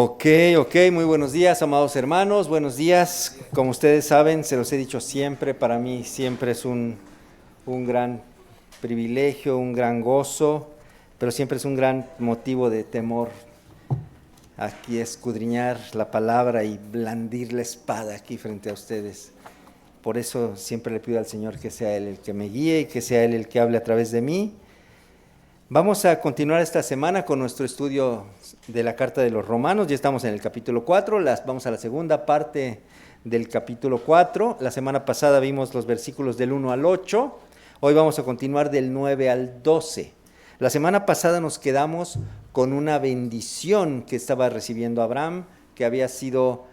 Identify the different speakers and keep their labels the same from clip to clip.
Speaker 1: Ok, muy buenos días, amados hermanos, buenos días. Como ustedes saben, se los he dicho siempre, para mí siempre es un gran privilegio, un gran gozo, pero siempre es un gran motivo de temor aquí escudriñar la palabra y blandir la espada aquí frente a ustedes. Por eso siempre le pido al Señor que sea Él el que me guíe y que sea Él el que hable a través de mí. Vamos a continuar esta semana con nuestro estudio de la Carta de los Romanos. Ya estamos en el capítulo 4, vamos a la segunda parte del capítulo 4. La semana pasada vimos los versículos del 1 al 8. Hoy vamos a continuar del 9 al 12. La semana pasada nos quedamos con una bendición que estaba recibiendo Abraham, que había sido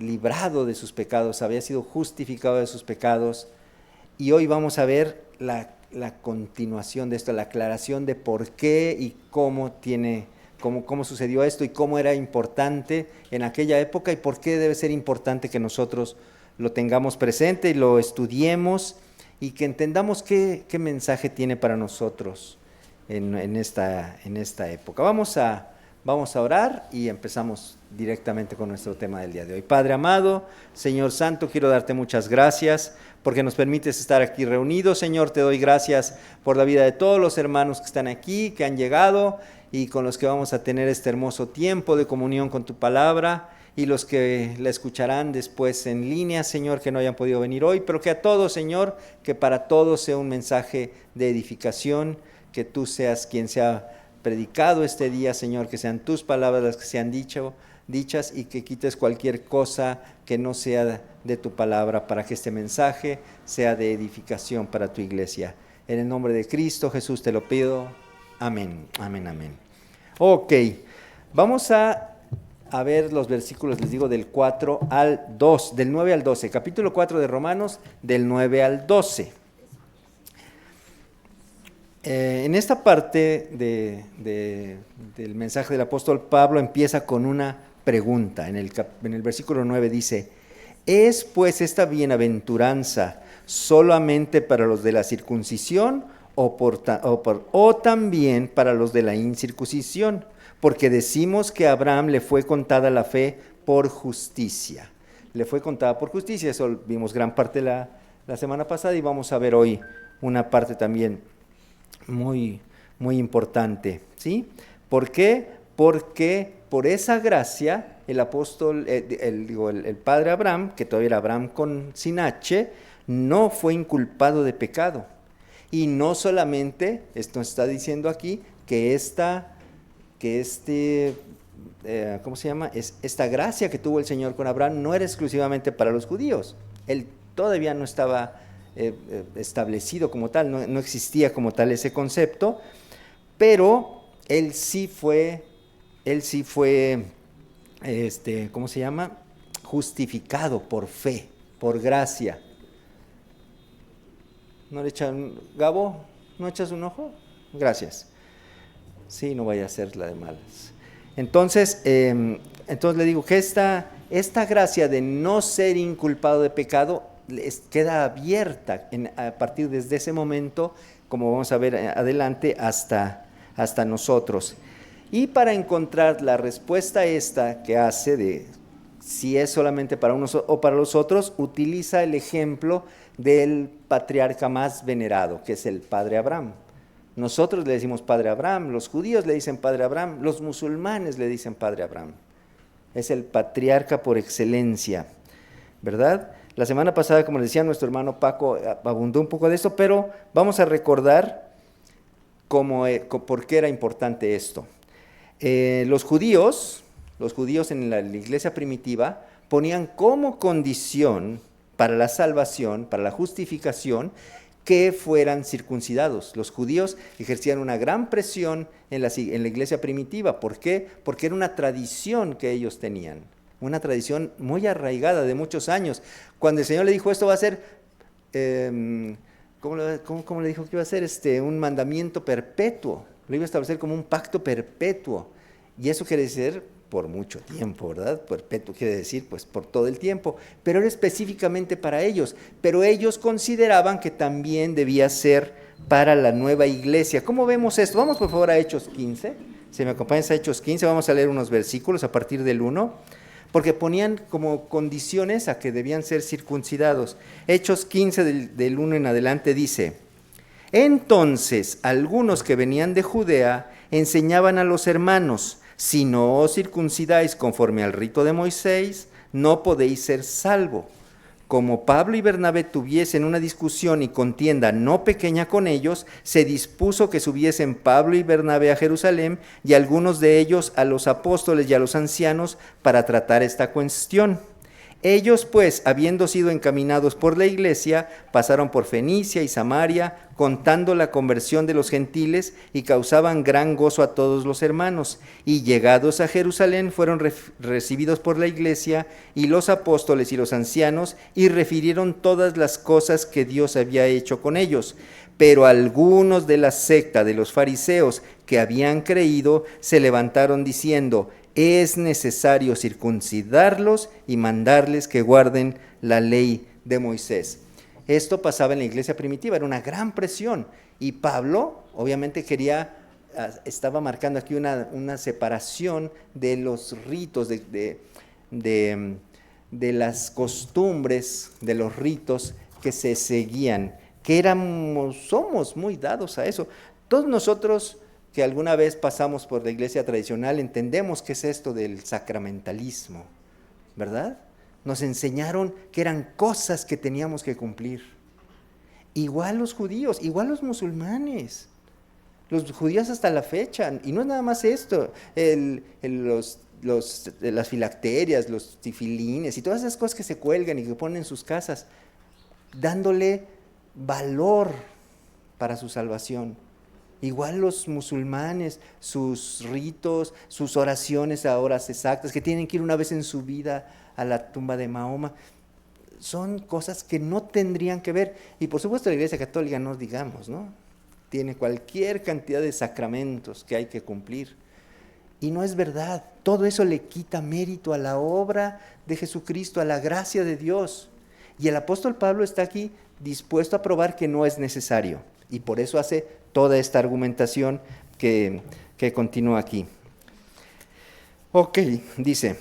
Speaker 1: librado de sus pecados, había sido justificado de sus pecados. Y hoy vamos a ver la continuación de esto, la aclaración de por qué y cómo sucedió esto y cómo era importante en aquella época y por qué debe ser importante que nosotros lo tengamos presente y lo estudiemos y que entendamos qué mensaje tiene para nosotros en esta época. Vamos a orar y empezamos directamente con nuestro tema del día de hoy. Padre amado, Señor Santo, quiero darte muchas gracias porque nos permites estar aquí reunidos. Señor, te doy gracias por la vida de todos los hermanos que están aquí, que han llegado y con los que vamos a tener este hermoso tiempo de comunión con tu palabra, y los que la escucharán después en línea, Señor, que no hayan podido venir hoy, pero que a todos, Señor, que para todos sea un mensaje de edificación, que tú seas quien sea predicado este día, Señor, que sean tus palabras las que sean dichas y que quites cualquier cosa que no sea de tu palabra para que este mensaje sea de edificación para tu iglesia. En el nombre de Cristo Jesús te lo pido. Amén, amén, amén. Ok, vamos a ver los versículos, les digo, del 4 al 2, del 9 al 12, capítulo 4 de Romanos, del 9 al 12. En esta parte del mensaje del apóstol Pablo empieza con una pregunta. En el versículo 9 dice: ¿es pues esta bienaventuranza solamente para los de la circuncisión o también para los de la incircuncisión? Porque decimos que a Abraham le fue contada la fe por justicia. Le fue contada por justicia, eso vimos gran parte la semana pasada y vamos a ver hoy una parte también muy, muy importante, ¿sí? ¿Por qué? Porque por esa gracia el apóstol, el padre Abraham, que todavía era Abraham sin H, no fue inculpado de pecado. Y no solamente, esto está diciendo aquí, que ¿cómo se llama? Esta gracia que tuvo el Señor con Abraham no era exclusivamente para los judíos. Él todavía no estaba establecido como tal, no existía como tal ese concepto, pero él sí fue, ¿cómo se llama? Justificado por fe, por gracia. ¿No le echan, Gabo? ¿No echas un ojo? Gracias. Sí, no vaya a ser la de malas. Entonces le digo que esta gracia de no ser inculpado de pecado queda abierta a partir desde ese momento, como vamos a ver adelante, hasta nosotros. Y para encontrar la respuesta esta que hace de si es solamente para unos o para los otros, utiliza el ejemplo del patriarca más venerado, que es el padre Abraham. Nosotros le decimos padre Abraham, los judíos le dicen padre Abraham, los musulmanes le dicen padre Abraham. Es el patriarca por excelencia, ¿verdad? La semana pasada, como les decía, nuestro hermano Paco abundó un poco de esto, pero vamos a recordar por qué era importante esto. Los judíos en la iglesia primitiva ponían como condición para la salvación, para la justificación, que fueran circuncidados. Los judíos ejercían una gran presión en la iglesia primitiva. ¿Por qué? Porque era una tradición que ellos tenían, una tradición muy arraigada de muchos años. Cuando el Señor le dijo esto va a ser, ¿cómo le dijo que iba a ser? Un mandamiento perpetuo, lo iba a establecer como un pacto perpetuo. Y eso quiere decir por mucho tiempo, ¿verdad? Perpetuo quiere decir pues por todo el tiempo, pero era específicamente para ellos, pero ellos consideraban que también debía ser para la nueva iglesia. ¿Cómo vemos esto? Vamos por favor a Hechos 15, Si me acompañas a Hechos 15, vamos a leer unos versículos a partir del 1, porque ponían como condiciones a que debían ser circuncidados. Hechos 15 del 1 en adelante dice: entonces algunos que venían de Judea enseñaban a los hermanos: si no os circuncidáis conforme al rito de Moisés, no podéis ser salvo. Como Pablo y Bernabé tuviesen una discusión y contienda no pequeña con ellos, se dispuso que subiesen Pablo y Bernabé a Jerusalén, y algunos de ellos a los apóstoles y a los ancianos, para tratar esta cuestión. Ellos, pues, habiendo sido encaminados por la iglesia, pasaron por Fenicia y Samaria, contando la conversión de los gentiles, y causaban gran gozo a todos los hermanos. Y llegados a Jerusalén, fueron recibidos por la iglesia y los apóstoles y los ancianos, y refirieron todas las cosas que Dios había hecho con ellos. Pero algunos de la secta de los fariseos que habían creído se levantaron diciendo: es necesario circuncidarlos y mandarles que guarden la ley de Moisés. Esto pasaba en la iglesia primitiva, era una gran presión. Y Pablo, obviamente, estaba marcando aquí una separación de los ritos, de las costumbres, de los ritos que se seguían, que somos muy dados a eso. Todos nosotros que alguna vez pasamos por la iglesia tradicional, entendemos qué es esto del sacramentalismo, ¿verdad? Nos enseñaron que eran cosas que teníamos que cumplir. Igual los judíos, igual los musulmanes. Los judíos hasta la fecha, y no es nada más esto, las filacterias, los tefilines y todas esas cosas que se cuelgan y que ponen en sus casas, dándole valor para su salvación. Igual los musulmanes, sus ritos, sus oraciones a horas exactas, que tienen que ir una vez en su vida a la tumba de Mahoma, son cosas que no tendrían que ver. Y por supuesto la Iglesia Católica, no digamos, ¿no? Tiene cualquier cantidad de sacramentos que hay que cumplir. Y no es verdad. Todo eso le quita mérito a la obra de Jesucristo, a la gracia de Dios. Y el apóstol Pablo está aquí dispuesto a probar que no es necesario. Y por eso hace toda esta argumentación que continúa aquí. Ok, dice: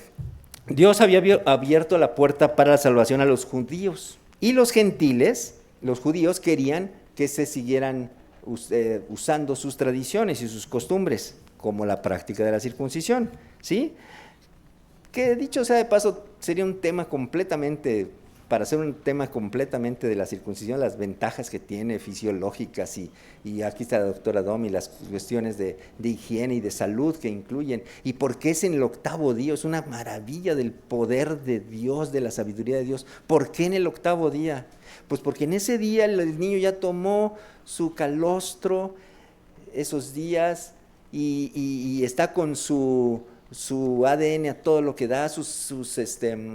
Speaker 1: Dios había abierto la puerta para la salvación a los judíos, y los gentiles, los judíos, querían que se siguieran usando sus tradiciones y sus costumbres, como la práctica de la circuncisión, ¿sí? Que dicho sea de paso, sería un tema completamente, para hacer un tema completamente de la circuncisión, las ventajas que tiene fisiológicas, y aquí está la doctora Domi, las cuestiones de higiene y de salud que incluyen, y por qué es en el octavo día. Es una maravilla del poder de Dios, de la sabiduría de Dios. ¿Por qué en el octavo día? Pues porque en ese día el niño ya tomó su calostro esos días, y está con su ADN a todo lo que da, sus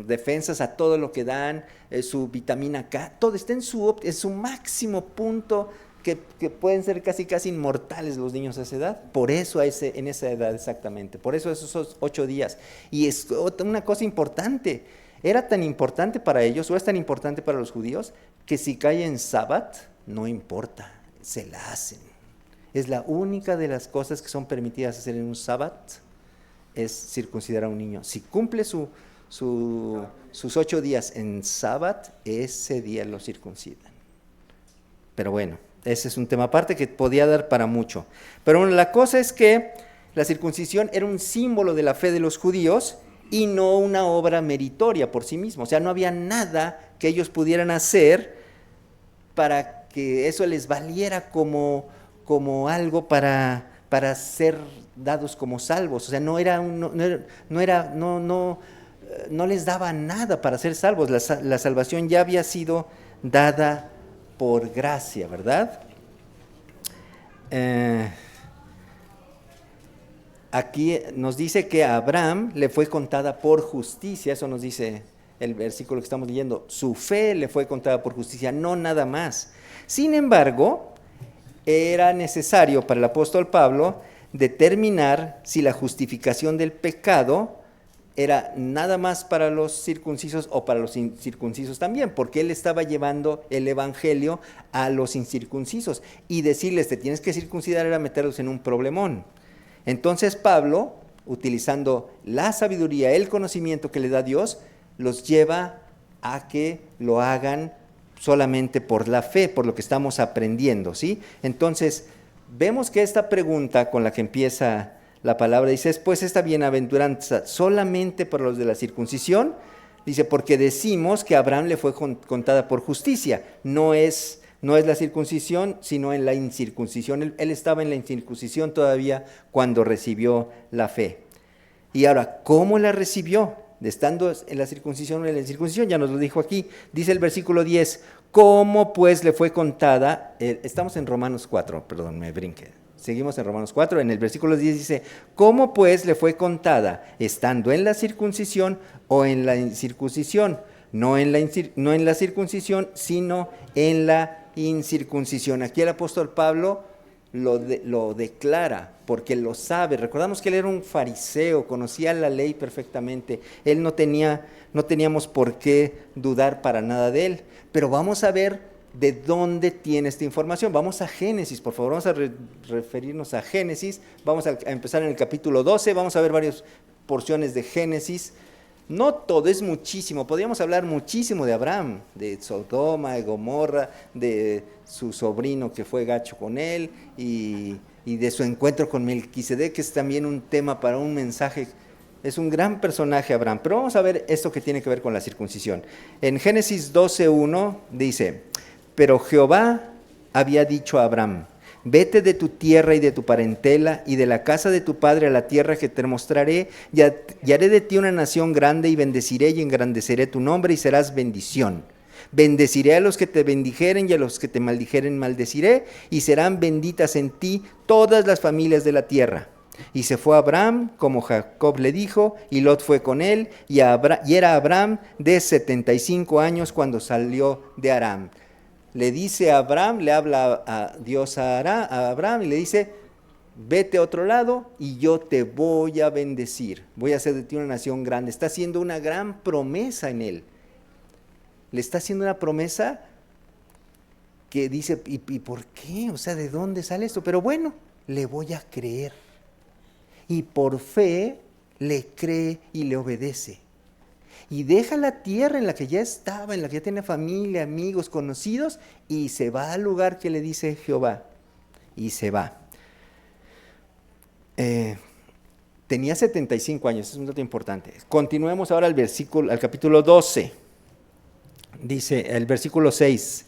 Speaker 1: defensas a todo lo que dan, su vitamina K, todo está en su máximo punto, que pueden ser casi inmortales los niños a esa edad. Por eso en esa edad exactamente, por eso esos 8 días. Y es una cosa importante, era tan importante para ellos, o es tan importante para los judíos, que si cae en sábado, no importa, se la hacen. Es la única de las cosas que son permitidas hacer en un sábado, es circuncidar a un niño. Si cumple sus 8 días en sábado, ese día lo circuncidan. Pero bueno, ese es un tema aparte que podía dar para mucho. Pero bueno, la cosa es que la circuncisión era un símbolo de la fe de los judíos y no una obra meritoria por sí mismo. O sea, no había nada que ellos pudieran hacer para que eso les valiera como algo para ser dados como salvos. O sea, no les daba nada para ser salvos. La salvación ya había sido dada por gracia, ¿verdad? Aquí nos dice que a Abraham le fue contada por justicia. Eso nos dice el versículo que estamos leyendo. Su fe le fue contada por justicia, no nada más. Sin embargo, era necesario para el apóstol Pablo determinar si la justificación del pecado era nada más para los circuncisos o para los incircuncisos también, porque él estaba llevando el evangelio a los incircuncisos, y decirles te tienes que circuncidar era meterlos en un problemón. Entonces Pablo, utilizando la sabiduría, el conocimiento que le da Dios, los lleva a que lo hagan solamente por la fe, por lo que estamos aprendiendo, ¿sí? Entonces, vemos que esta pregunta con la que empieza la palabra dice, ¿es pues esta bienaventuranza solamente para los de la circuncisión? Dice, porque decimos que a Abraham le fue contada por justicia. No es la circuncisión, sino en la incircuncisión. Él estaba en la incircuncisión todavía cuando recibió la fe. Y ahora, ¿cómo la recibió? Estando en la circuncisión o en la incircuncisión, ya nos lo dijo aquí. Dice el versículo 10, ¿cómo pues le fue contada? Estamos en Romanos 4, perdón, me brinqué. Seguimos en Romanos 4, en el versículo 10 dice, ¿cómo pues le fue contada? ¿Estando en la circuncisión o en la incircuncisión? No en la circuncisión, sino en la incircuncisión. Aquí el apóstol Pablo lo declara, porque lo sabe. Recordamos que él era un fariseo, conocía la ley perfectamente. Él no teníamos por qué dudar para nada de él. Pero vamos a ver de dónde tiene esta información. Vamos a Génesis, por favor, vamos a referirnos a Génesis. Vamos a empezar en el capítulo 12, vamos a ver varias porciones de Génesis. No todo, es muchísimo. Podríamos hablar muchísimo de Abraham, de Sodoma, de Gomorra, de su sobrino que fue gacho con él y de su encuentro con Melquisedec, que es también un tema para un mensaje. Es un gran personaje Abraham, pero vamos a ver esto que tiene que ver con la circuncisión. En Génesis 12:1 dice, pero Jehová había dicho a Abraham, vete de tu tierra y de tu parentela y de la casa de tu padre a la tierra que te mostraré, y haré de ti una nación grande y bendeciré y engrandeceré tu nombre y serás bendición. Bendeciré a los que te bendijeren y a los que te maldijeren maldeciré, y serán benditas en ti todas las familias de la tierra. Y se fue Abraham, como Jacob le dijo, y Lot fue con él, y era Abraham de 75 años cuando salió de Aram. Le dice a Abraham, le habla a Dios a Abraham y le dice, vete a otro lado y yo te voy a bendecir. Voy a hacer de ti una nación grande. Está haciendo una gran promesa en él. Le está haciendo una promesa que dice, ¿y por qué? O sea, ¿de dónde sale esto? Pero bueno, le voy a creer. Y por fe le cree y le obedece. Y deja la tierra en la que ya estaba, en la que ya tiene familia, amigos, conocidos, y se va al lugar que le dice Jehová. Y se va. Tenía 75 años, es un dato importante. Continuemos ahora al capítulo 12. Dice, el versículo 6,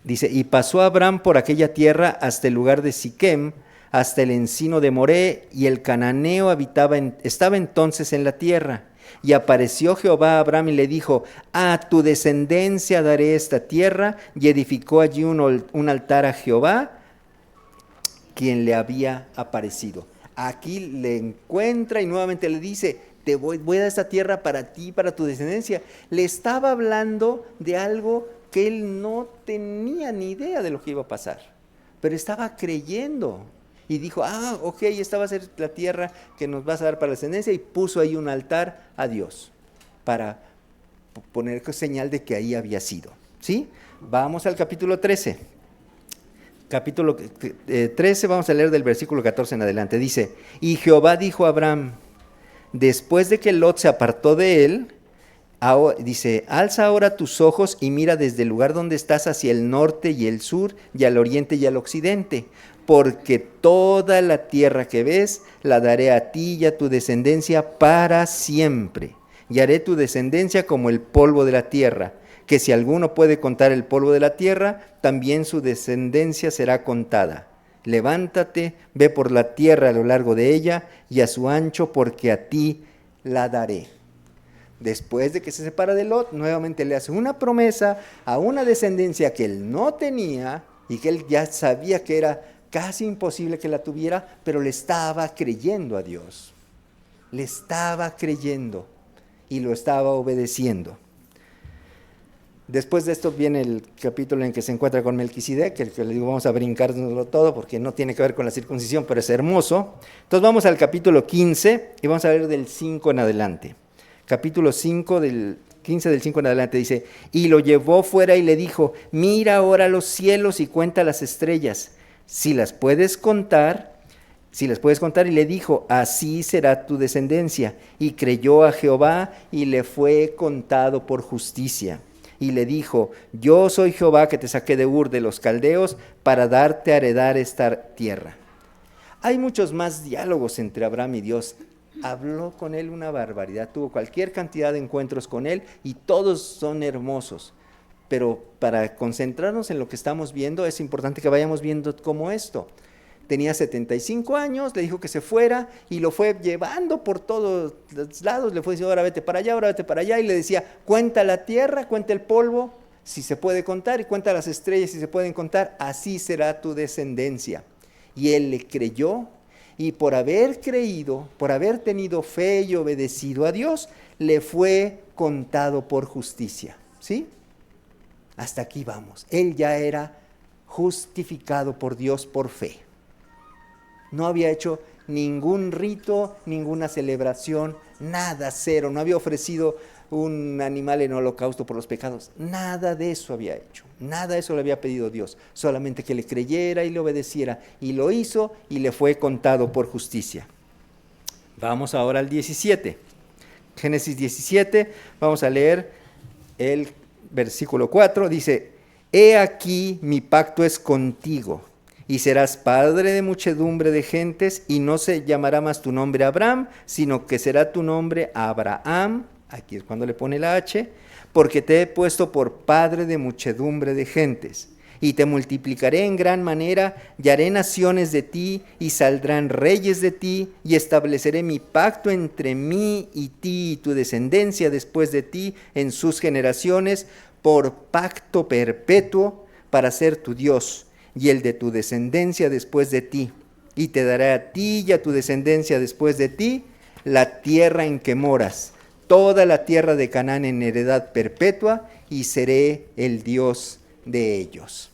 Speaker 1: dice, y pasó Abraham por aquella tierra hasta el lugar de Siquem, hasta el encino de Moré, y el cananeo estaba entonces en la tierra. Y apareció Jehová a Abraham y le dijo, a tu descendencia daré esta tierra, y edificó allí un altar a Jehová, quien le había aparecido. Aquí le encuentra y nuevamente le dice, te voy a dar esta tierra para ti, para tu descendencia. Le estaba hablando de algo que él no tenía ni idea de lo que iba a pasar, pero estaba creyendo. Y dijo, ok, esta va a ser la tierra que nos vas a dar para la descendencia, y puso ahí un altar a Dios para poner señal de que ahí había sido. ¿Sí? Vamos al capítulo 13. Capítulo 13, vamos a leer del versículo 14 en adelante. Dice, y Jehová dijo a Abraham, después de que Lot se apartó de él, dice, alza ahora tus ojos y mira desde el lugar donde estás hacia el norte y el sur y al oriente y al occidente, porque toda la tierra que ves la daré a ti y a tu descendencia para siempre, y haré tu descendencia como el polvo de la tierra, que si alguno puede contar el polvo de la tierra, también su descendencia será contada. Levántate, ve por la tierra a lo largo de ella y a su ancho, porque a ti la daré. Después de que se separa de Lot, nuevamente le hace una promesa a una descendencia que él no tenía y que él ya sabía que era casi imposible que la tuviera, pero le estaba creyendo a Dios. Le estaba creyendo y lo estaba obedeciendo. Después de esto viene el capítulo en que se encuentra con Melquisedec, que le digo, vamos a brincárnoslo todo porque no tiene que ver con la circuncisión, pero es hermoso. Entonces vamos al capítulo 15 y vamos a ver del 5 en adelante. Capítulo 5, del 15 del 5 en adelante dice, y lo llevó fuera y le dijo, mira ahora los cielos y cuenta las estrellas, si las puedes contar. Si les puedes contar, y le dijo, así será tu descendencia. Y creyó a Jehová y le fue contado por justicia. Y le dijo, yo soy Jehová que te saqué de Ur de los Caldeos para darte a heredar esta tierra. Hay muchos más diálogos entre Abraham y Dios. Habló con él una barbaridad, tuvo cualquier cantidad de encuentros con él y todos son hermosos. Pero para concentrarnos en lo que estamos viendo, es importante que vayamos viendo como esto. Tenía 75 años, le dijo que se fuera y lo fue llevando por todos los lados, le fue diciendo, ahora vete para allá, ahora vete para allá, y le decía, cuenta la tierra, cuenta el polvo, si se puede contar, y cuenta las estrellas, si se pueden contar, así será tu descendencia. Y él le creyó, y por haber creído, por haber tenido fe y obedecido a Dios, le fue contado por justicia. ¿Sí? Hasta aquí vamos. Él ya era justificado por Dios por fe. No había hecho ningún rito, ninguna celebración, nada, cero. No había ofrecido un animal en holocausto por los pecados. Nada de eso había hecho. Nada de eso le había pedido Dios. Solamente que le creyera y le obedeciera. Y lo hizo y le fue contado por justicia. Vamos ahora al 17. Génesis 17, vamos a leer el versículo 4. Dice, he aquí mi pacto es contigo. Y serás padre de muchedumbre de gentes, y no se llamará más tu nombre Abraham, sino que será tu nombre Abraham, aquí es cuando le pone la H, porque te he puesto por padre de muchedumbre de gentes. Y te multiplicaré en gran manera, y haré naciones de ti, y saldrán reyes de ti, y estableceré mi pacto entre mí y ti y tu descendencia después de ti en sus generaciones, por pacto perpetuo para ser tu Dios y el de tu descendencia después de ti, y te daré a ti y a tu descendencia después de ti la tierra en que moras, toda la tierra de Canaán en heredad perpetua, y seré el Dios de ellos.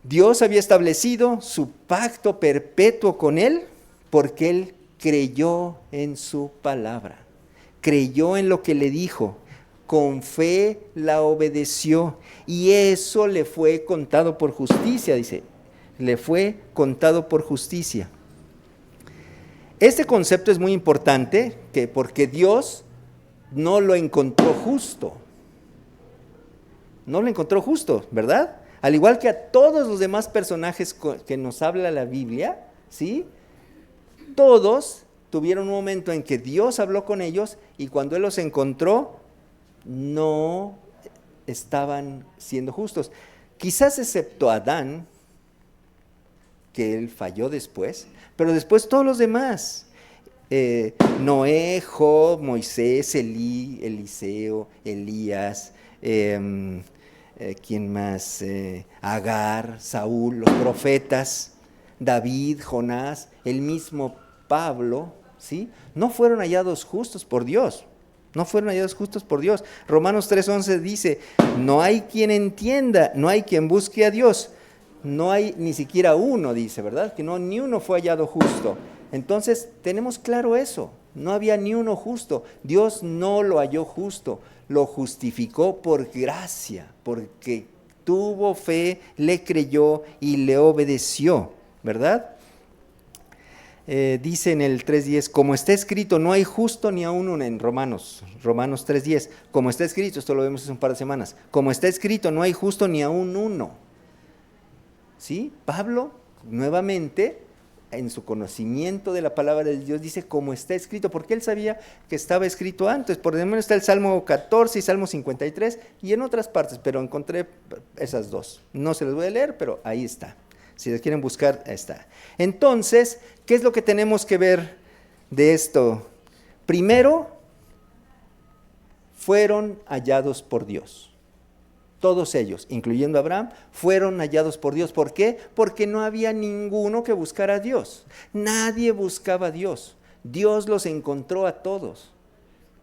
Speaker 1: Dios había establecido su pacto perpetuo con él porque él creyó en su palabra, creyó en lo que le dijo, con fe la obedeció, y eso le fue contado por justicia, dice, le fue contado por justicia. Este concepto es muy importante porque Dios no lo encontró justo. No lo encontró justo, ¿verdad? Al igual que a todos los demás personajes que nos habla la Biblia, ¿sí? Todos tuvieron un momento en que Dios habló con ellos y cuando Él los encontró, no estaban siendo justos. Quizás excepto Adán, que él falló después, pero después todos los demás. Noé, Job, Moisés, Eliseo, Elías, ¿quién más? Agar, Saúl, los profetas, David, Jonás, el mismo Pablo, ¿sí? No fueron hallados justos por Dios. No fueron hallados justos por Dios. Romanos 3:11 dice, no hay quien entienda, no hay quien busque a Dios. No hay ni siquiera uno, dice, ¿verdad? Que no, ni uno fue hallado justo. Entonces, tenemos claro eso. No había ni uno justo. Dios no lo halló justo. Lo justificó por gracia, porque tuvo fe, le creyó y le obedeció, ¿verdad? Dice en el 3:10, como está escrito, no hay justo ni aún uno, en Romanos 3:10, como está escrito, esto lo vemos hace un par de semanas, como está escrito, no hay justo ni aún uno. ¿Sí? Pablo, nuevamente, en su conocimiento de la palabra de Dios, dice, como está escrito, porque él sabía que estaba escrito antes. Por ejemplo, está el Salmo 14 y Salmo 53, y en otras partes, pero encontré esas dos. No se las voy a leer, pero ahí está. Si las quieren buscar, ahí está. Entonces, ¿qué es lo que tenemos que ver de esto? Primero, fueron hallados por Dios. Todos ellos, incluyendo a Abraham, fueron hallados por Dios. ¿Por qué? Porque no había ninguno que buscara a Dios. Nadie buscaba a Dios. Dios los encontró a todos.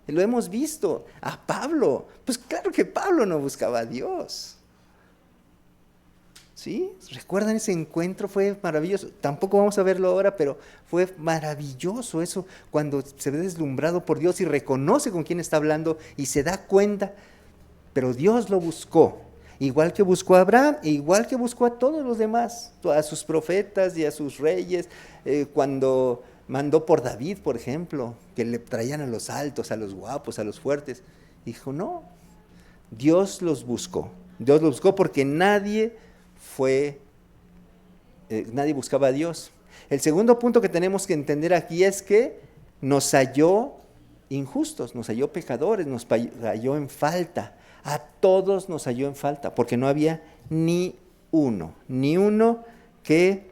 Speaker 1: Lo hemos visto. A Pablo, pues claro que Pablo no buscaba a Dios. ¿Sí? ¿Recuerdan ese encuentro? Fue maravilloso. Tampoco vamos a verlo ahora, pero fue maravilloso eso, cuando se ve deslumbrado por Dios y reconoce con quién está hablando y se da cuenta. Pero Dios lo buscó. igual que buscó a Abraham, igual que buscó a todos los demás, a sus profetas y a sus reyes, cuando mandó por David, por ejemplo, que le traían a los altos, a los guapos, a los fuertes. Dijo, no, Dios los buscó porque nadie buscaba a Dios. El segundo punto que tenemos que entender aquí es que nos halló injustos, nos halló pecadores, nos halló en falta. A todos nos halló en falta, porque no había ni uno que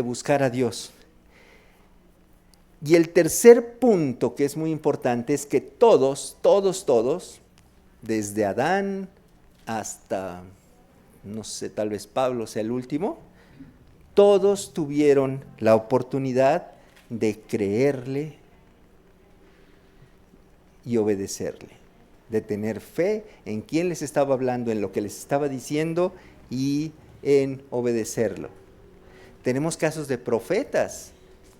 Speaker 1: buscara a Dios. Y el tercer punto que es muy importante es que todos, desde Adán hasta, no sé, tal vez Pablo sea el último, todos tuvieron la oportunidad de creerle y obedecerle, de tener fe en quién les estaba hablando, en lo que les estaba diciendo y en obedecerlo. Tenemos casos de profetas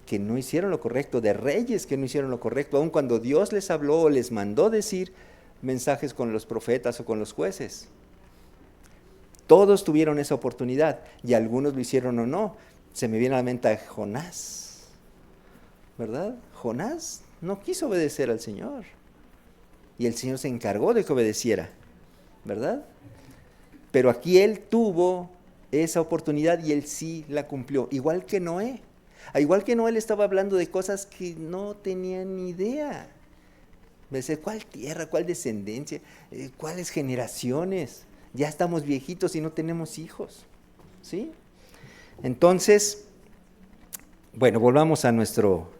Speaker 1: que no hicieron lo correcto, de reyes que no hicieron lo correcto, aun cuando Dios les habló o les mandó decir mensajes con los profetas o con los jueces. Todos tuvieron esa oportunidad y algunos lo hicieron o no. Se me viene a la mente Jonás, ¿verdad? Jonás no quiso obedecer al Señor y el Señor se encargó de que obedeciera, ¿verdad? Pero aquí él tuvo esa oportunidad y él sí la cumplió, igual que Noé. Igual que Noé, él estaba hablando de cosas que no tenía ni idea. ¿Cuál tierra? ¿Cuál descendencia? ¿Cuáles generaciones? Ya estamos viejitos y no tenemos hijos, ¿sí? Entonces, bueno, volvamos a nuestro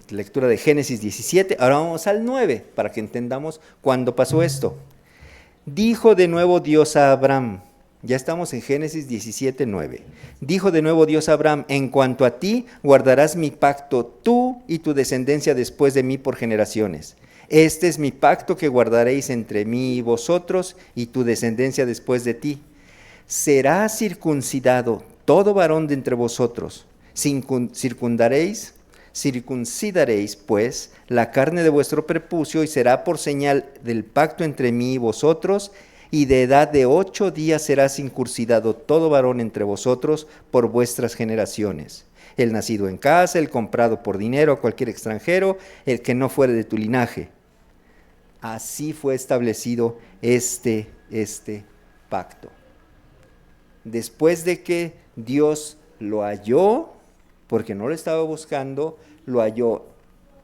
Speaker 1: lectura de Génesis 17. Ahora vamos al 9 para que entendamos cuándo pasó esto. Dijo de nuevo Dios a Abraham, ya estamos en Génesis 17, 9. Dijo de nuevo Dios a Abraham, en cuanto a ti, guardarás mi pacto, tú y tu descendencia después de mí por generaciones. Este es mi pacto que guardaréis entre mí y vosotros y tu descendencia después de ti. Será circuncidado todo varón de entre vosotros. Circuncidaréis pues la carne de vuestro prepucio y será por señal del pacto entre mí y vosotros, y de edad de 8 días será circuncidado todo varón entre vosotros por vuestras generaciones. El nacido en casa, el comprado por dinero a cualquier extranjero, el que no fuere de tu linaje. Así fue establecido este pacto. Después de que Dios lo halló, porque no lo estaba buscando, lo halló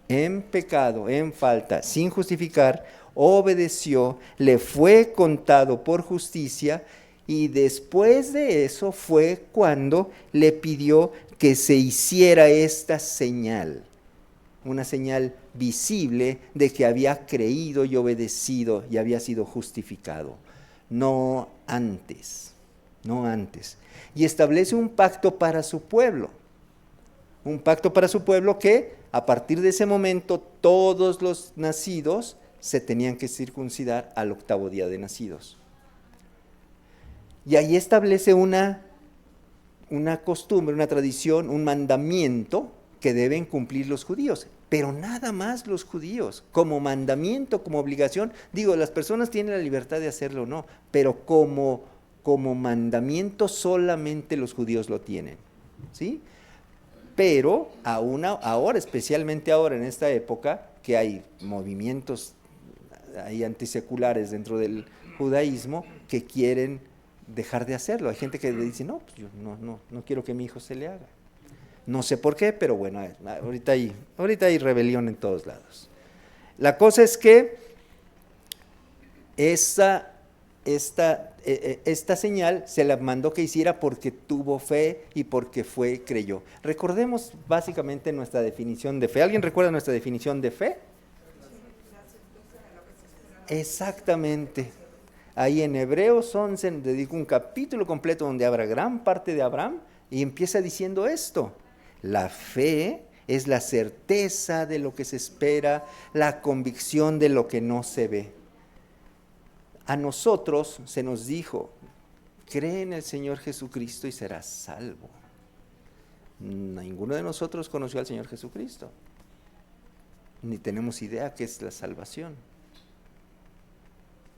Speaker 1: en pecado, en falta, sin justificar, obedeció, le fue contado por justicia, y después de eso fue cuando le pidió que se hiciera esta señal, una señal visible de que había creído y obedecido y había sido justificado, no antes. Y establece un pacto para su pueblo. Un pacto para su pueblo que a partir de ese momento todos los nacidos se tenían que circuncidar al 8º día de nacidos. Y ahí establece una costumbre, una tradición, un mandamiento que deben cumplir los judíos, pero nada más los judíos, como mandamiento, como obligación. Digo, las personas tienen la libertad de hacerlo o no, pero como mandamiento solamente los judíos lo tienen, ¿sí? Pero ahora, especialmente ahora en esta época, que hay movimientos antiseculares dentro del judaísmo que quieren dejar de hacerlo. Hay gente que le dice, no, pues yo no quiero que mi hijo se le haga. No sé por qué, pero bueno, ahorita hay rebelión en todos lados. La cosa es que esta señal se la mandó que hiciera porque tuvo fe y porque creyó. Recordemos básicamente nuestra definición de fe. ¿Alguien recuerda nuestra definición de fe? Exactamente. Ahí en Hebreos 11 dedica un capítulo completo donde habla gran parte de Abraham y empieza diciendo esto. La fe es la certeza de lo que se espera, la convicción de lo que no se ve. A nosotros se nos dijo, cree en el Señor Jesucristo y serás salvo. Ninguno de nosotros conoció al Señor Jesucristo, ni tenemos idea qué es la salvación.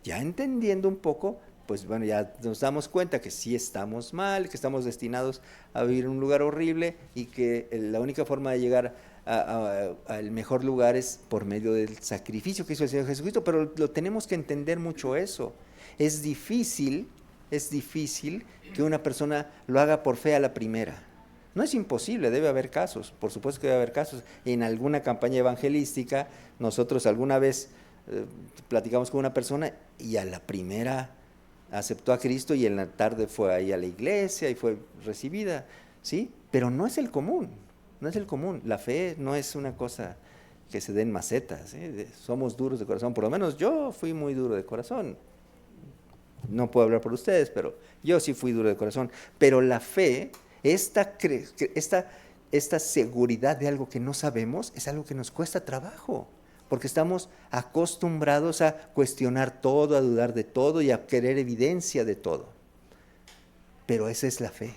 Speaker 1: Ya entendiendo un poco, pues bueno, ya nos damos cuenta que sí estamos mal, que estamos destinados a vivir en un lugar horrible y que la única forma de llegar al mejor lugar es por medio del sacrificio que hizo el Señor Jesucristo, pero lo tenemos que entender mucho eso. Es difícil que una persona lo haga por fe a la primera. No es imposible, debe haber casos, por supuesto que debe haber casos. En alguna campaña evangelística, nosotros alguna vez platicamos con una persona y a la primera aceptó a Cristo y en la tarde fue ahí a la iglesia y fue recibida, ¿sí? Pero no es el común, no es el común. La fe no es una cosa que se den macetas, ¿sí? Somos duros de corazón, por lo menos yo fui muy duro de corazón. No puedo hablar por ustedes, pero yo sí fui duro de corazón. Pero la fe, esta seguridad de algo que no sabemos, es algo que nos cuesta trabajo, porque estamos acostumbrados a cuestionar todo, a dudar de todo y a querer evidencia de todo. Pero esa es la fe,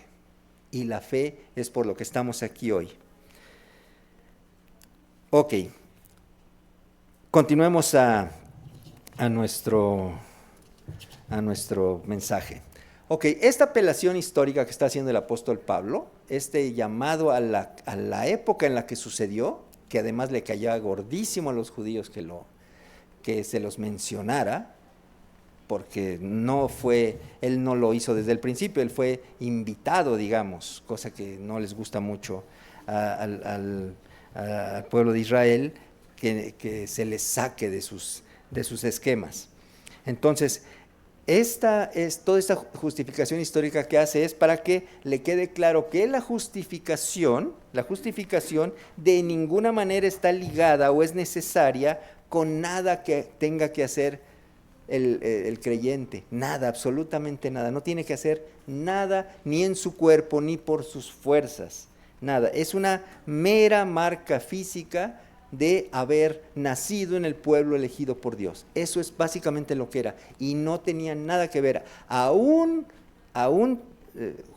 Speaker 1: y la fe es por lo que estamos aquí hoy. Ok, continuemos a nuestro mensaje. Ok, esta apelación histórica que está haciendo el apóstol Pablo, este llamado a la época en la que sucedió, que además le caía gordísimo a los judíos que se los mencionara, porque él no lo hizo desde el principio, él fue invitado, digamos, cosa que no les gusta mucho al pueblo de Israel, que se les saque de sus esquemas. Entonces, toda esta justificación histórica que hace es para que le quede claro que la justificación de ninguna manera está ligada o es necesaria con nada que tenga que hacer el creyente, nada, absolutamente nada, no tiene que hacer nada ni en su cuerpo ni por sus fuerzas, nada, es una mera marca física de haber nacido en el pueblo elegido por Dios. Eso es básicamente lo que era, y no tenía nada que ver. Aún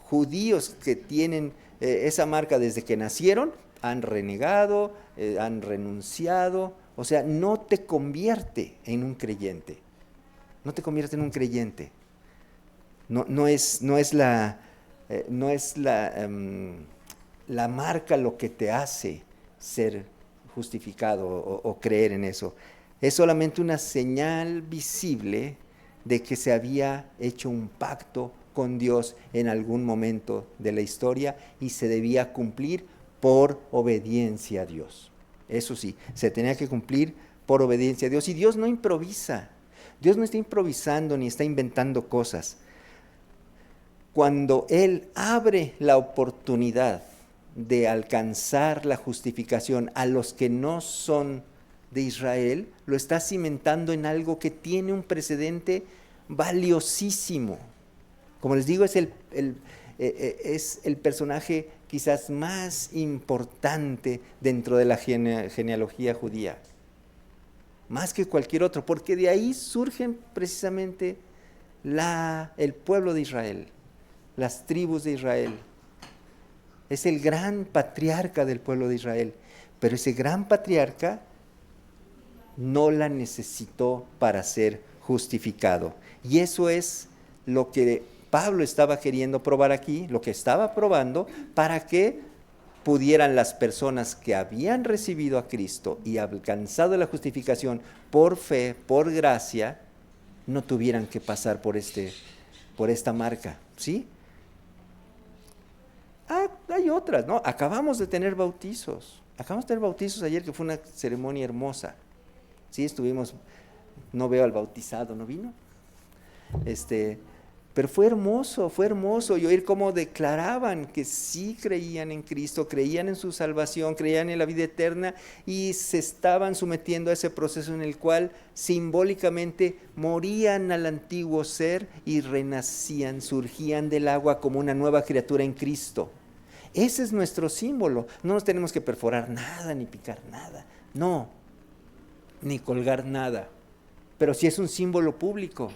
Speaker 1: judíos que tienen esa marca desde que nacieron, han renegado, han renunciado, o sea, no te convierte en un creyente. No te convierte en un creyente. No es la marca lo que te hace ser justificado o creer en eso. Es solamente una señal visible de que se había hecho un pacto con Dios en algún momento de la historia y se debía cumplir por obediencia a Dios. Eso sí, se tenía que cumplir por obediencia a Dios, y Dios no improvisa. Dios no está improvisando ni está inventando cosas. Cuando Él abre la oportunidad de alcanzar la justificación a los que no son de Israel, lo está cimentando en algo que tiene un precedente valiosísimo. Como les digo, es el personaje quizás más importante dentro de la genealogía judía, más que cualquier otro, porque de ahí surgen precisamente el pueblo de Israel, las tribus de Israel. Es el gran patriarca del pueblo de Israel, pero ese gran patriarca no la necesitó para ser justificado. Y eso es lo que Pablo estaba queriendo probar aquí, lo que estaba probando, para que pudieran las personas que habían recibido a Cristo y alcanzado la justificación por fe, por gracia, no tuvieran que pasar por esta marca, ¿sí? Hay otras, ¿no? Acabamos de tener bautizos ayer, que fue una ceremonia hermosa. Sí, no veo al bautizado, ¿no vino? Pero fue hermoso, y oír cómo declaraban que sí creían en Cristo, creían en su salvación, creían en la vida eterna, y se estaban sometiendo a ese proceso en el cual simbólicamente morían al antiguo ser y renacían, surgían del agua como una nueva criatura en Cristo. Ese es nuestro símbolo. No nos tenemos que perforar nada, ni picar nada, no, ni colgar nada, pero sí es un símbolo público.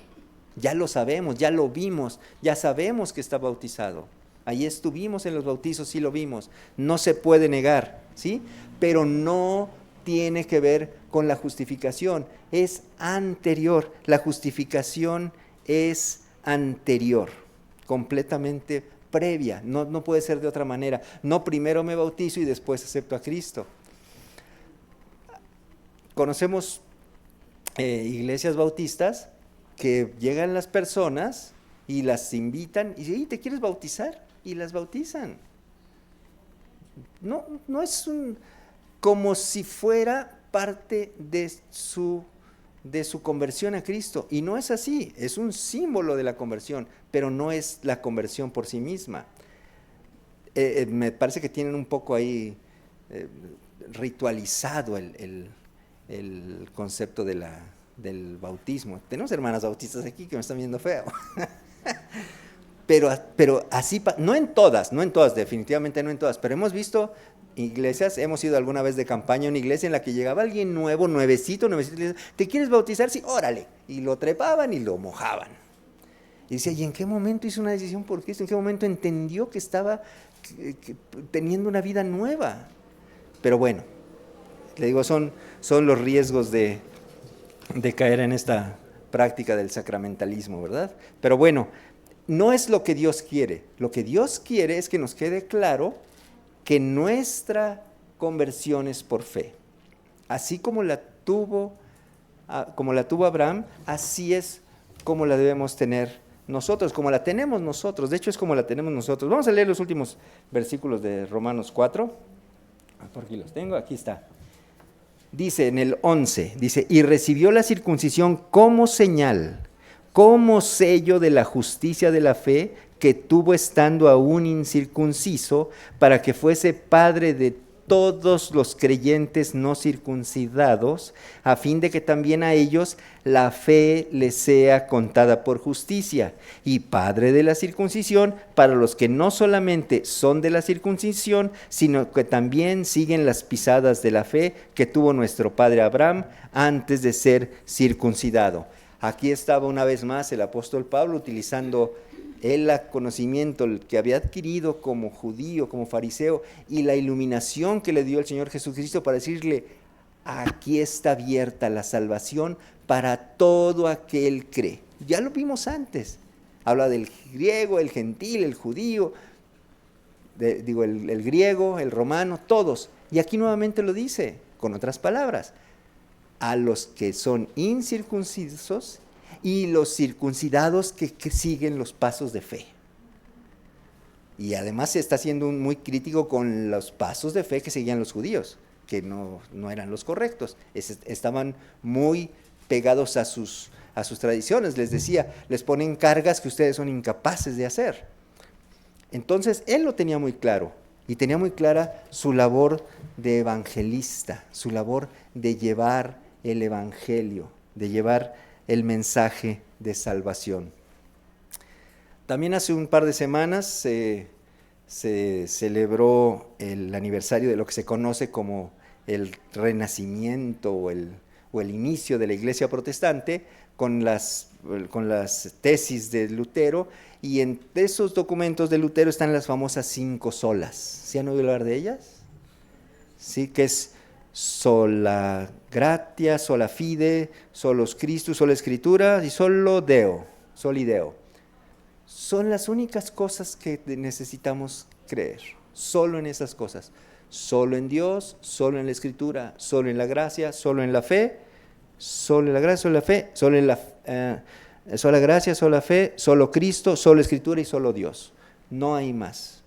Speaker 1: Ya lo sabemos, ya lo vimos, ya sabemos que está bautizado. Ahí estuvimos en los bautizos, sí lo vimos. No se puede negar, ¿sí? Pero no tiene que ver con la justificación, es anterior. La justificación es anterior, completamente previa, no puede ser de otra manera. No primero me bautizo y después acepto a Cristo. Conocemos iglesias bautistas que llegan las personas y las invitan y dicen, ¿te quieres bautizar? Y las bautizan. No es como si fuera parte de su conversión a Cristo. Y no es así, es un símbolo de la conversión, pero no es la conversión por sí misma. Me parece que tienen un poco ahí ritualizado el concepto del bautismo. Tenemos hermanas bautistas aquí que me están viendo feo. Pero así, no en todas, definitivamente no en todas, pero hemos visto iglesias, hemos ido alguna vez de campaña a una iglesia en la que llegaba alguien nuevecito, y decía, ¿te quieres bautizar? Sí, órale. Y lo trepaban y lo mojaban. Y decía, ¿y en qué momento hizo una decisión por Cristo? ¿En qué momento entendió que estaba teniendo una vida nueva? Pero bueno, le digo, son los riesgos de caer en esta práctica del sacramentalismo, ¿verdad? Pero bueno, no es lo que Dios quiere. Lo que Dios quiere es que nos quede claro que nuestra conversión es por fe. Así como la tuvo Abraham, así es como la debemos tener nosotros, como la tenemos nosotros. De hecho, es como la tenemos nosotros. Vamos a leer los últimos versículos de Romanos 4. Por aquí los tengo, aquí está. Dice en el 11, dice, y recibió la circuncisión como señal, como sello de la justicia de la fe que tuvo estando aún incircunciso, para que fuese padre de todos los creyentes no circuncidados, a fin de que también a ellos la fe les sea contada por justicia, y padre de la circuncisión para los que no solamente son de la circuncisión, sino que también siguen las pisadas de la fe que tuvo nuestro padre Abraham antes de ser circuncidado. Aquí estaba una vez más el apóstol Pablo utilizando el conocimiento que había adquirido como judío, como fariseo, y la iluminación que le dio el Señor Jesucristo para decirle, aquí está abierta la salvación para todo aquel que cree. Ya lo vimos antes. Habla del griego, el gentil, el judío, el griego, el romano, todos. Y aquí nuevamente lo dice, con otras palabras, a los que son incircuncisos y los circuncidados que siguen los pasos de fe. Y además se está siendo muy crítico con los pasos de fe que seguían los judíos, que no eran los correctos. Estaban muy pegados a sus tradiciones. Les decía, les ponen cargas que ustedes son incapaces de hacer. Entonces, él lo tenía muy claro, y tenía muy clara su labor de evangelista, su labor de llevar el evangelio, de llevar el mensaje de salvación. También hace un par de semanas se celebró el aniversario de lo que se conoce como el renacimiento o el inicio de la Iglesia protestante con las tesis de Lutero, y en esos documentos de Lutero están las famosas 5 solas. ¿Sí han oído hablar de ellas? Sí, que es sola gratia, sola fide, solos Christus, sola escritura y solo Deo, soli Deo. Son las únicas cosas que necesitamos creer, solo en esas cosas, solo en Dios, solo en la escritura, solo en la gracia, solo en la fe, solo en la gracia, solo en la fe, solo en sola gracia, sola fe, solo Cristo, solo escritura y solo Dios. No hay más,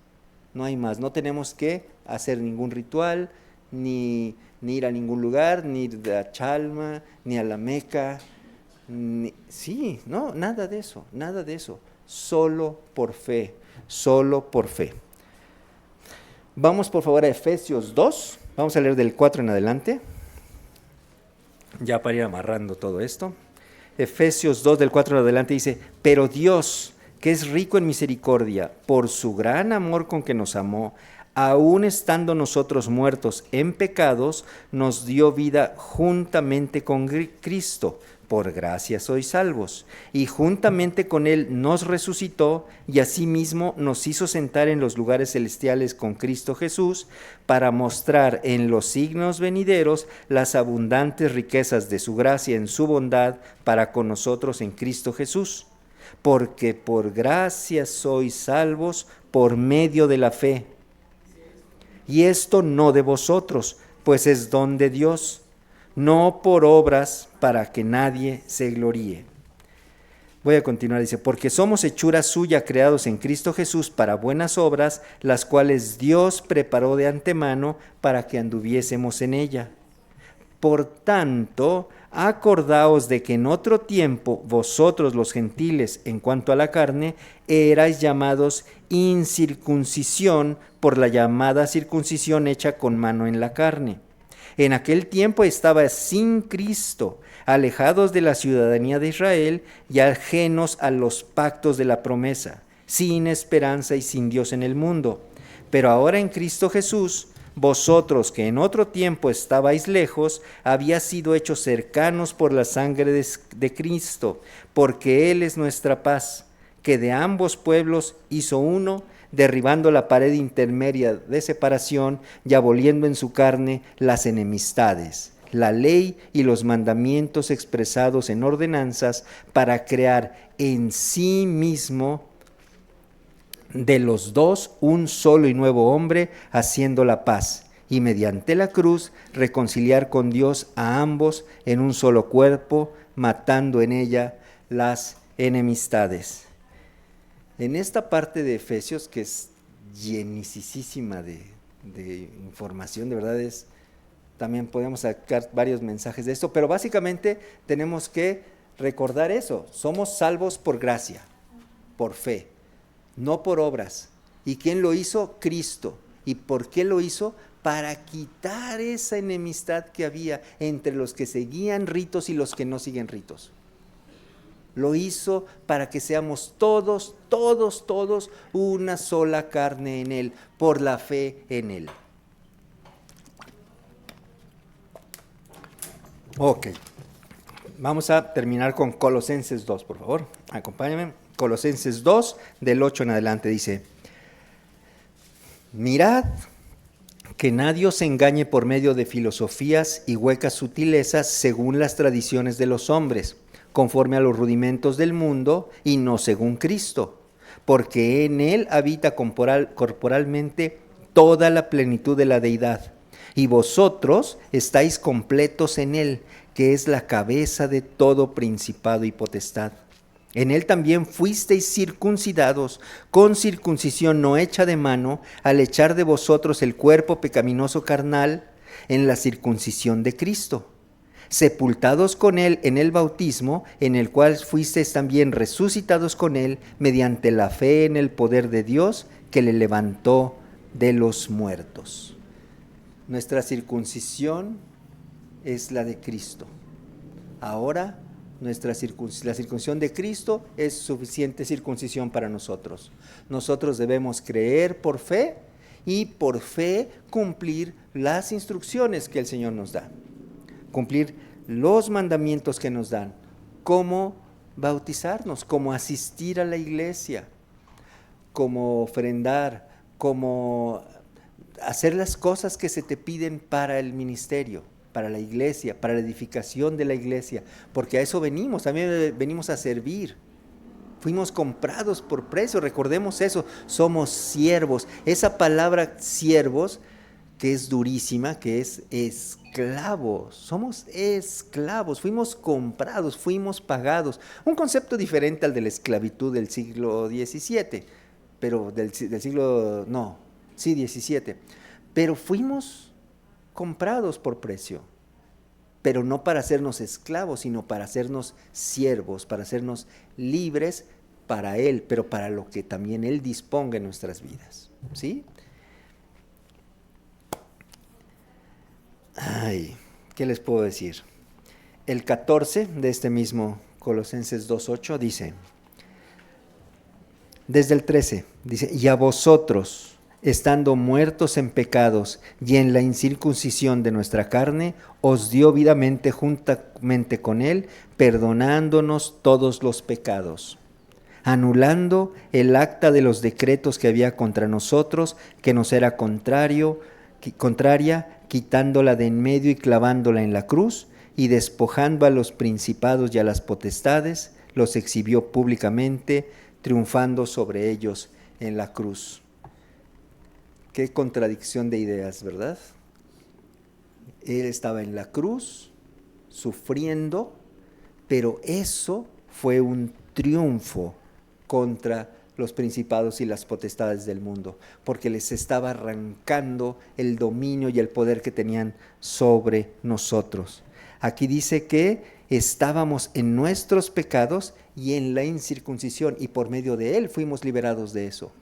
Speaker 1: no tenemos que hacer ningún ritual, ni ir a ningún lugar, ni ir a Chalma, ni a la Meca, nada de eso, solo por fe. Vamos por favor a Efesios 2, vamos a leer del 4 en adelante, ya para ir amarrando todo esto. Efesios 2 del 4 en adelante dice, pero Dios, que es rico en misericordia, por su gran amor con que nos amó, aun estando nosotros muertos en pecados, nos dio vida juntamente con Cristo. por gracia sois salvos, y juntamente con Él nos resucitó, y asimismo nos hizo sentar en los lugares celestiales con Cristo Jesús, para mostrar en los siglos venideros las abundantes riquezas de su gracia en su bondad para con nosotros en Cristo Jesús. Porque por gracia sois salvos por medio de la fe. Y esto no de vosotros, pues es don de Dios, no por obras para que nadie se gloríe. Voy a continuar, dice, porque somos hechura suya, creados en Cristo Jesús para buenas obras, las cuales Dios preparó de antemano para que anduviésemos en ella. Por tanto, acordaos de que en otro tiempo vosotros los gentiles, en cuanto a la carne, erais llamados incircuncisión por la llamada circuncisión hecha con mano en la carne. En aquel tiempo estabais sin Cristo, alejados de la ciudadanía de Israel y ajenos a los pactos de la promesa, sin esperanza y sin Dios en el mundo. Pero ahora en Cristo Jesús, vosotros que en otro tiempo estabais lejos, habíais sido hechos cercanos por la sangre de Cristo, porque Él es nuestra paz, que de ambos pueblos hizo uno, derribando la pared intermedia de separación y aboliendo en su carne las enemistades, la ley y los mandamientos expresados en ordenanzas, para crear en sí mismo de los dos un solo y nuevo hombre, haciendo la paz, y mediante la cruz reconciliar con Dios a ambos en un solo cuerpo, matando en ella las enemistades. En esta parte de Efesios, que es llenísima de información, de verdad también podemos sacar varios mensajes de esto, pero básicamente tenemos que recordar eso: somos salvos por gracia, por fe, no por obras. ¿Y quién lo hizo? Cristo. ¿Y por qué lo hizo? Para quitar esa enemistad que había entre los que seguían ritos y los que no siguen ritos. Lo hizo para que seamos todos una sola carne en Él, por la fe en Él. Ok, vamos a terminar con Colosenses 2, por favor, acompáñenme. Colosenses 2, del 8 en adelante, dice: mirad que nadie os engañe por medio de filosofías y huecas sutilezas según las tradiciones de los hombres, conforme a los rudimentos del mundo y no según Cristo, porque en Él habita corporalmente toda la plenitud de la deidad, y vosotros estáis completos en Él, que es la cabeza de todo principado y potestad. En Él también fuisteis circuncidados, con circuncisión no hecha de mano, al echar de vosotros el cuerpo pecaminoso carnal en la circuncisión de Cristo, sepultados con Él en el bautismo, en el cual fuisteis también resucitados con Él, mediante la fe en el poder de Dios, que le levantó de los muertos. Nuestra circuncisión es la de Cristo. Ahora la circuncisión de Cristo es suficiente circuncisión para nosotros. Nosotros debemos creer por fe y por fe cumplir las instrucciones que el Señor nos da. Cumplir los mandamientos que nos dan, como bautizarnos, como asistir a la iglesia, como ofrendar, como hacer las cosas que se te piden para el ministerio, para la iglesia, para la edificación de la iglesia, porque a eso venimos, también venimos a servir. Fuimos comprados por precio, recordemos eso, somos siervos. Esa palabra siervos, que es durísima, que es esclavos, somos esclavos, fuimos comprados, fuimos pagados. Un concepto diferente al de la esclavitud del siglo XVII, pero del siglo, no, sí, XVII, pero fuimos comprados por precio, pero no para hacernos esclavos, sino para hacernos siervos, para hacernos libres para Él, pero para lo que también Él disponga en nuestras vidas, ¿sí? Ay, ¿qué les puedo decir? El 14 de este mismo Colosenses 2:8 dice, desde el 13, dice: y a vosotros, estando muertos en pecados y en la incircuncisión de nuestra carne, os dio vidamente juntamente con Él, perdonándonos todos los pecados, anulando el acta de los decretos que había contra nosotros, que nos era contraria, quitándola de en medio y clavándola en la cruz, y despojando a los principados y a las potestades, los exhibió públicamente, triunfando sobre ellos en la cruz. Qué contradicción de ideas, ¿verdad? Él estaba en la cruz, sufriendo, pero eso fue un triunfo contra los principados y las potestades del mundo, porque les estaba arrancando el dominio y el poder que tenían sobre nosotros. Aquí dice que estábamos en nuestros pecados y en la incircuncisión, y por medio de Él fuimos liberados de eso.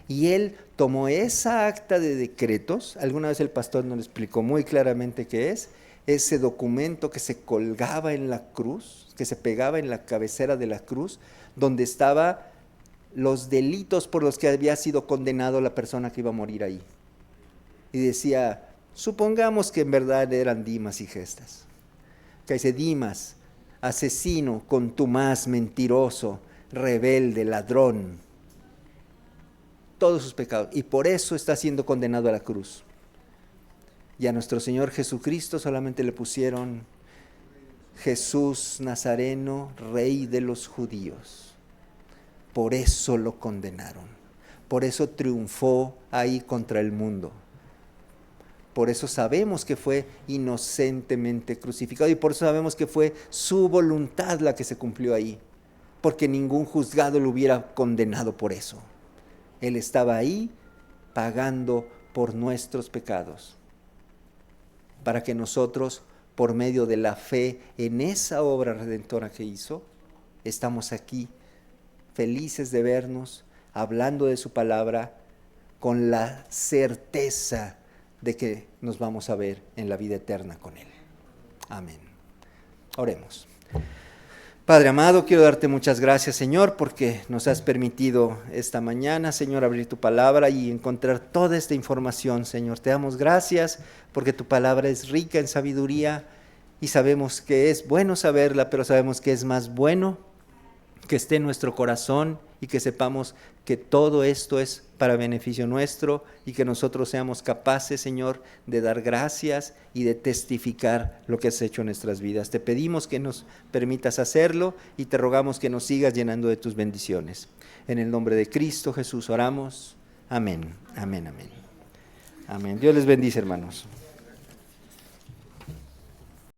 Speaker 1: Y Él tomó esa acta de decretos, alguna vez el pastor nos explicó muy claramente qué es, ese documento que se colgaba en la cruz, que se pegaba en la cabecera de la cruz, donde estaban los delitos por los que había sido condenado la persona que iba a morir ahí. Y decía, supongamos que en verdad eran Dimas y Gestas. Que dice, Dimas, asesino, contumaz, mentiroso, rebelde, ladrón, todos sus pecados, y por eso está siendo condenado a la cruz. Y a nuestro Señor Jesucristo solamente le pusieron Jesús Nazareno, Rey de los judíos. Por eso lo condenaron, por eso triunfó ahí contra el mundo. Por eso sabemos que fue inocentemente crucificado y por eso sabemos que fue su voluntad la que se cumplió ahí, porque ningún juzgado lo hubiera condenado por eso. Él estaba ahí pagando por nuestros pecados, para que nosotros, por medio de la fe en esa obra redentora que hizo, estamos aquí felices de vernos, hablando de su palabra, con la certeza de que nos vamos a ver en la vida eterna con Él. Amén. Oremos. Padre amado, quiero darte muchas gracias, Señor, porque nos has permitido esta mañana, Señor, abrir tu palabra y encontrar toda esta información, Señor. Te damos gracias porque tu palabra es rica en sabiduría y sabemos que es bueno saberla, pero sabemos que es más bueno que esté en nuestro corazón y que sepamos que todo esto es para beneficio nuestro y que nosotros seamos capaces, Señor, de dar gracias y de testificar lo que has hecho en nuestras vidas. Te pedimos que nos permitas hacerlo y te rogamos que nos sigas llenando de tus bendiciones. En el nombre de Cristo Jesús oramos. Amén, amén, amén. Amén. Dios les bendice, hermanos.